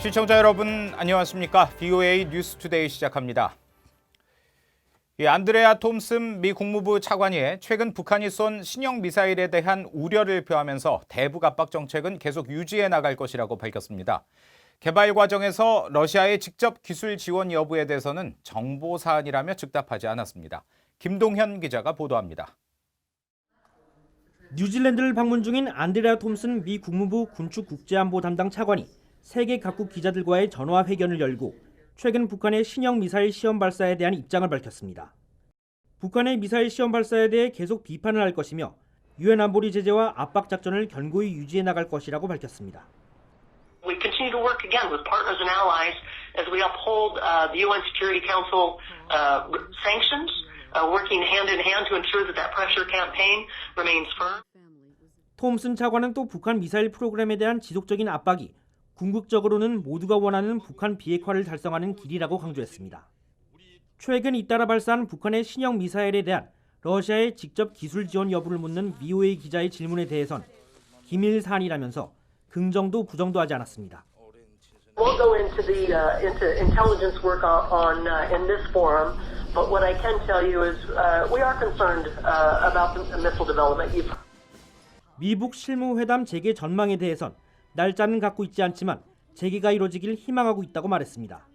시청자 여러분 안녕하십니까? VOA 뉴스투데이 시작합니다. 안드레아 톰슨 미 국무부 차관이 최근 북한이 쏜 신형 미사일에 대한 우려를 표하면서 대북 압박 정책은 계속 유지해 나갈 것이라고 밝혔습니다. 개발 과정에서 러시아의 직접 기술 지원 여부에 대해서는 정보 사안이라며 즉답하지 않았습니다. 김동현 기자가 보도합니다. 뉴질랜드를 방문 중인 안드레아 톰슨 미 국무부 군축 국제안보 담당 차관이 세계 각국 기자들과의 전화 회견을 열고 최근 북한의 신형 미사일 시험 발사에 대한 입장을 밝혔습니다. 북한의 미사일 시험 발사에 대해 계속 비판을 할 것이며 유엔 안보리 제재와 압박 작전을 견고히 유지해 나갈 것이라고 밝혔습니다. We continue to work again with partners and allies as we uphold the UN Security Council sanctions, working hand in hand to ensure that pressure campaign remains firm. 톰슨 차관은 또 북한 미사일 프로그램에 대한 지속적인 압박이 궁극적으로는 모두가 원하는 북한 비핵화를 달성하는 길이라고 강조했습니다. 최근 잇따라 발사한 북한의 신형 미사일에 대한 러시아의 직접 기술 지원 여부를 묻는 VOA 기자의 질문에 대해선 기밀 사안이라면서 긍정도 부정도 하지 않았습니다. We'll go into intelligence work on in this forum, but what I can tell you is we are concerned about the missile development. 미북 실무회담 재개 전망에 대해선 날짜는 갖고 있지 않지만 재개가 이루어지길 희망하고 있다고 말했습니다.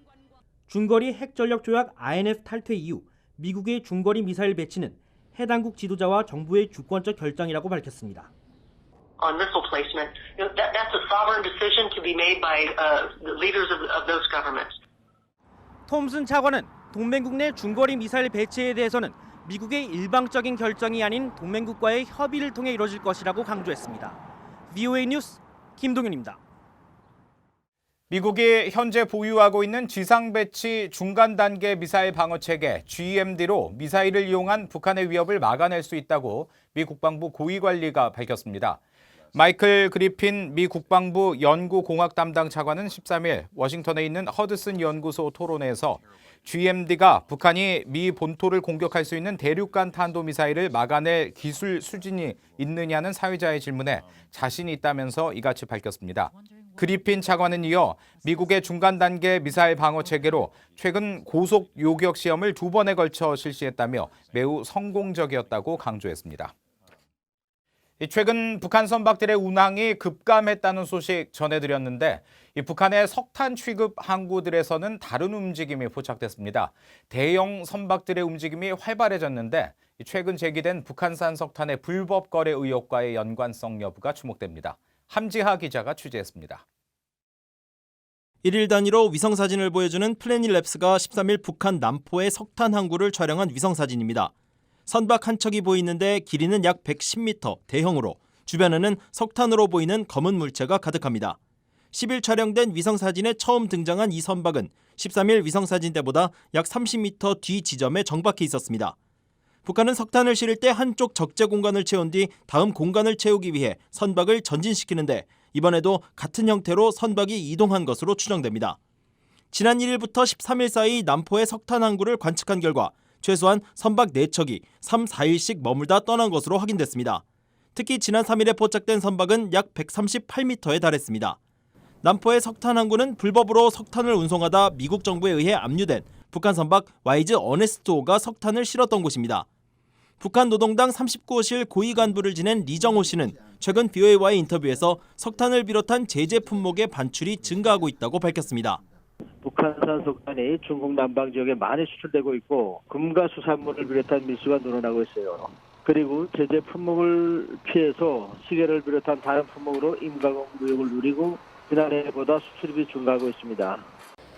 중거리 핵전력 조약 INF 탈퇴 이후 미국의 중거리 미사일 배치는 해당국 지도자와 정부의 주권적 결정이라고 밝혔습니다. On missile placement, that's a sovereign decision to be made by the leaders of those governments. 톰슨 차관은 동맹국 내 중거리 미사일 배치에 대해서는 미국의 일방적인 결정이 아닌 동맹국과의 협의를 통해 이루어질 것이라고 강조했습니다. VOA 뉴스 김동윤입니다. 미국이 현재 보유하고 있는 지상 배치 중간 단계 미사일 방어 체계 GMD로 미사일을 이용한 북한의 위협을 막아낼 수 있다고 미 국방부 고위 관리가 밝혔습니다. 마이클 그리핀 미 국방부 연구공학 담당 차관은 13일 워싱턴에 있는 허드슨 연구소 토론회에서 GMD가 북한이 미 본토를 공격할 수 있는 대륙간 탄도미사일을 막아낼 기술 수준이 있느냐는 사회자의 질문에 자신이 있다면서 이같이 밝혔습니다. 그리핀 차관은 이어 미국의 중간 단계 미사일 방어 체계로 최근 고속 요격 시험을 2번에 걸쳐 실시했다며 매우 성공적이었다고 강조했습니다. 최근 북한 선박들의 운항이 급감했다는 소식 전해드렸는데 북한의 석탄 취급 항구들에서는 다른 움직임이 포착됐습니다. 대형 선박들의 움직임이 활발해졌는데 최근 제기된 북한산 석탄의 불법 거래 의혹과의 연관성 여부가 주목됩니다. 함지하 기자가 취재했습니다. 1일 단위로 위성사진을 보여주는 플래닛랩스가 13일 북한 남포의 석탄 항구를 촬영한 위성사진입니다. 선박 한 척이 보이는데 길이는 약 110m, 대형으로 주변에는 석탄으로 보이는 검은 물체가 가득합니다. 10일 촬영된 위성사진에 처음 등장한 이 선박은 13일 위성사진 때보다 약 30m 뒤 지점에 정박해 있었습니다. 북한은 석탄을 실을 때 한쪽 적재 공간을 채운 뒤 다음 공간을 채우기 위해 선박을 전진시키는데 이번에도 같은 형태로 선박이 이동한 것으로 추정됩니다. 지난 1일부터 13일 사이 남포의 석탄 항구를 관측한 결과 최소한 선박 4척이 3, 4일씩 머물다 떠난 것으로 확인됐습니다. 특히 지난 3일에 포착된 선박은 약 138m에 달했습니다. 남포의 석탄 항구는 불법으로 석탄을 운송하다 미국 정부에 의해 압류된 북한 선박 와이즈 어네스트호가 석탄을 실었던 곳입니다. 북한 노동당 39호실 고위 간부를 지낸 리정호 씨는 최근 VOA와의 인터뷰에서 석탄을 비롯한 제재 품목의 반출이 증가하고 있다고 밝혔습니다. 북한산 석탄이 중국 남방 지역에 많이 수출되고 있고 금과 수산물을 비롯한 밀수가 늘어나고 있어요. 그리고 제재 품목을 피해서 시계를 비롯한 다른 품목으로 임가공 무역을 누리고 지난해보다 수출입이 증가하고 있습니다.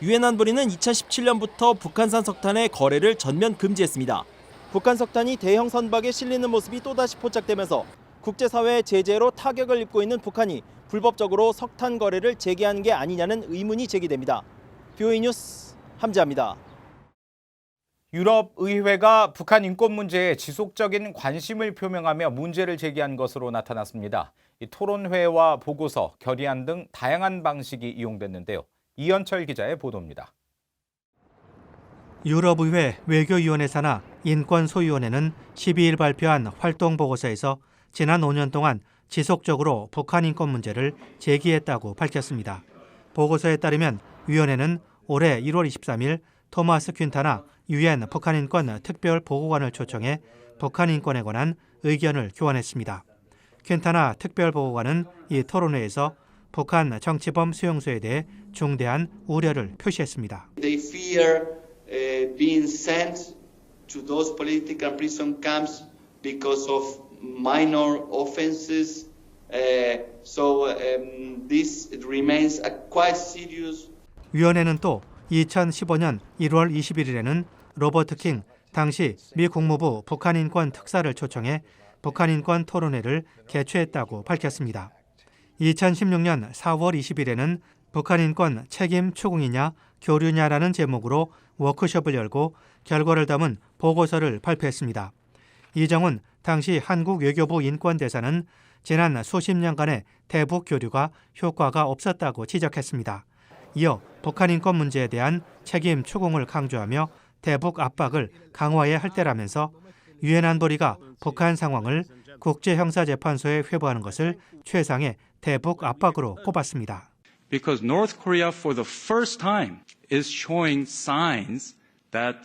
유엔 안보리는 2017년부터 북한산 석탄의 거래를 전면 금지했습니다. 북한 석탄이 대형 선박에 실리는 모습이 또다시 포착되면서 국제사회의 제재로 타격을 입고 있는 북한이 불법적으로 석탄 거래를 재개하는 게 아니냐는 의문이 제기됩니다. VOA 뉴스 함지아입니다. 유럽의회가 북한 인권 문제에 지속적인 관심을 표명하며 문제를 제기한 것으로 나타났습니다. 이 토론회와 보고서, 결의안 등 다양한 방식이 이용됐는데요. 이현철 기자의 보도입니다. 유럽의회 외교위원회 산하 인권소위원회는 12일 발표한 활동보고서에서 지난 5년 동안 지속적으로 북한 인권 문제를 제기했다고 밝혔습니다. 보고서에 따르면 위원회는 올해 1월 23일 토마스 퀸타나 유엔 북한인권 특별보고관을 초청해 북한인권에 관한 의견을 교환했습니다. 퀸타나 특별보고관은 이 토론회에서 북한 정치범 수용소에 대해 중대한 우려를 표시했습니다. They fear being sent to those political prison camps because of minor offenses. This remains a quite serious. 위원회는 또 2015년 1월 21일에는 로버트 킹 당시 미 국무부 북한인권 특사를 초청해 북한인권 토론회를 개최했다고 밝혔습니다. 2016년 4월 20일에는 북한인권 책임 추궁이냐 교류냐라는 제목으로 워크숍을 열고 결과를 담은 보고서를 발표했습니다. 이정훈 당시 한국 외교부 인권대사는 지난 수십 년간의 대북 교류가 효과가 없었다고 지적했습니다. 이어 북한 인권 문제에 대한 책임 추궁을 강조하며 대북 압박을 강화해야 할 때라면서 유엔 안보리가 북한 상황을 국제형사재판소에 회부하는 것을 최상의 대북 압박으로 꼽았습니다. Because North Korea for the first time is showing signs that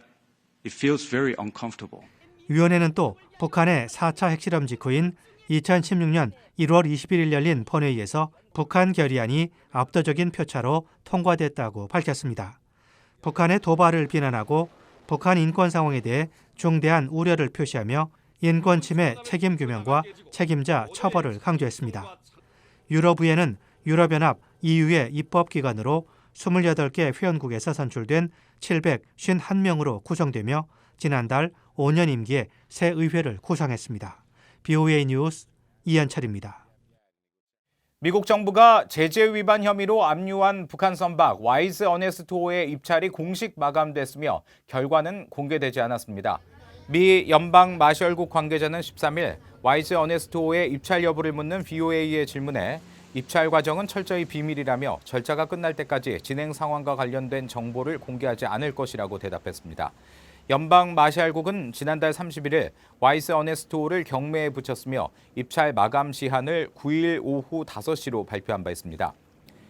it feels very uncomfortable. 위원회는 또 북한의 4차 핵실험 직후인 2016년 1월 21일 열린 본회의에서 북한 결의안이 압도적인 표차로 통과됐다고 밝혔습니다. 북한의 도발을 비난하고 북한 인권 상황에 대해 중대한 우려를 표시하며 인권 침해 책임 규명과 책임자 처벌을 강조했습니다. 유럽의회는 유럽연합 EU의 입법기관으로 28개 회원국에서 선출된 751명으로 구성되며 지난달 5년 임기의 새 의회를 구성했습니다. BOA 뉴스 이현철입니다. 미국 정부가 제재 위반 혐의로 압류한 북한 선박 와이즈 어네스트호의 입찰이 공식 마감됐으며 결과는 공개되지 않았습니다. 미 연방 마셜국 관계자는 13일 와이즈 어네스트호의 입찰 여부를 묻는 BOA의 질문에 입찰 과정은 철저히 비밀이라며 절차가 끝날 때까지 진행 상황과 관련된 정보를 공개하지 않을 것이라고 대답했습니다. 연방 마샬국은 지난달 31일 와이즈 어네스트호를 경매에 붙였으며 입찰 마감 시한을 9일 오후 5시로 발표한 바 있습니다.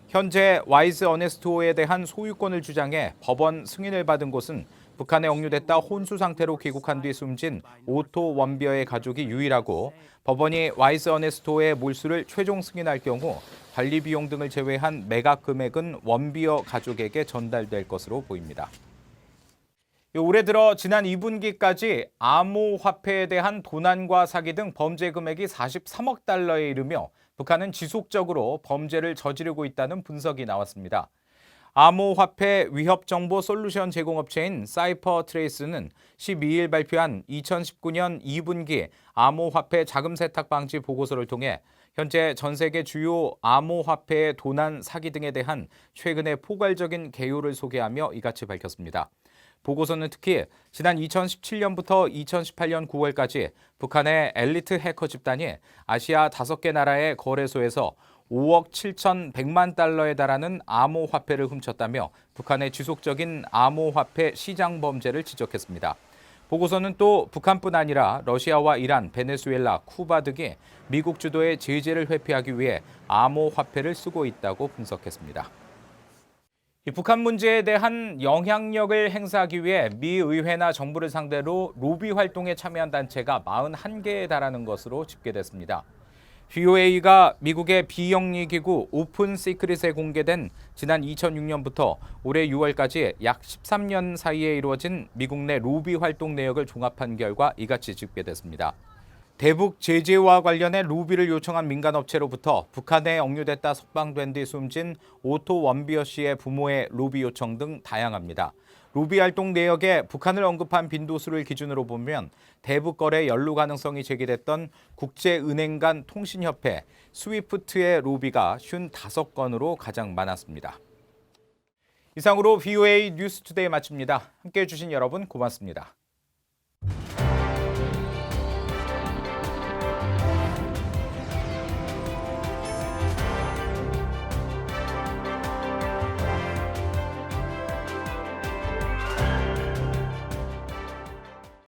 현재 와이즈 어네스트호에 대한 소유권을 주장해 법원 승인을 받은 곳은 북한에 억류됐다 혼수 상태로 귀국한 뒤 숨진 오토 원비어의 가족이 유일하고 법원이 와이즈 어네스트호의 몰수를 최종 승인할 경우 관리 비용 등을 제외한 매각 금액은 원비어 가족에게 전달될 것으로 보입니다. 올해 들어 지난 2분기까지 암호화폐에 대한 도난과 사기 등 범죄 금액이 43억 달러에 이르며 북한은 지속적으로 범죄를 저지르고 있다는 분석이 나왔습니다. 암호화폐 위협정보 솔루션 제공업체인 사이퍼트레이스는 12일 발표한 2019년 2분기 암호화폐 자금 세탁 방지 보고서를 통해 현재 전 세계 주요 암호화폐의 도난, 사기 등에 대한 최근의 포괄적인 개요를 소개하며 이같이 밝혔습니다. 보고서는 특히 지난 2017년부터 2018년 9월까지 북한의 엘리트 해커 집단이 아시아 5개 나라의 거래소에서 5억 7,100만 달러에 달하는 암호화폐를 훔쳤다며 북한의 지속적인 암호화폐 시장 범죄를 지적했습니다. 보고서는 또 북한뿐 아니라 러시아와 이란, 베네수엘라, 쿠바 등이 미국 주도의 제재를 회피하기 위해 암호화폐를 쓰고 있다고 분석했습니다. 북한 문제에 대한 영향력을 행사하기 위해 미 의회나 정부를 상대로 로비 활동에 참여한 단체가 41개에 달하는 것으로 집계됐습니다. BOA가 미국의 비영리 기구 오픈 시크릿에 공개된 지난 2006년부터 올해 6월까지 약 13년 사이에 이루어진 미국 내 로비 활동 내역을 종합한 결과 이같이 집계됐습니다. 대북 제재와 관련해 로비를 요청한 민간업체로부터 북한에 억류됐다 석방된 뒤 숨진 오토 원비어 씨의 부모의 로비 요청 등 다양합니다. 로비 활동 내역에 북한을 언급한 빈도수를 기준으로 보면 대북 거래 연루 가능성이 제기됐던 국제은행 간 통신협회 스위프트의 로비가 55건으로 가장 많았습니다. 이상으로 BOA 뉴스투데이 마칩니다. 함께해 주신 여러분 고맙습니다.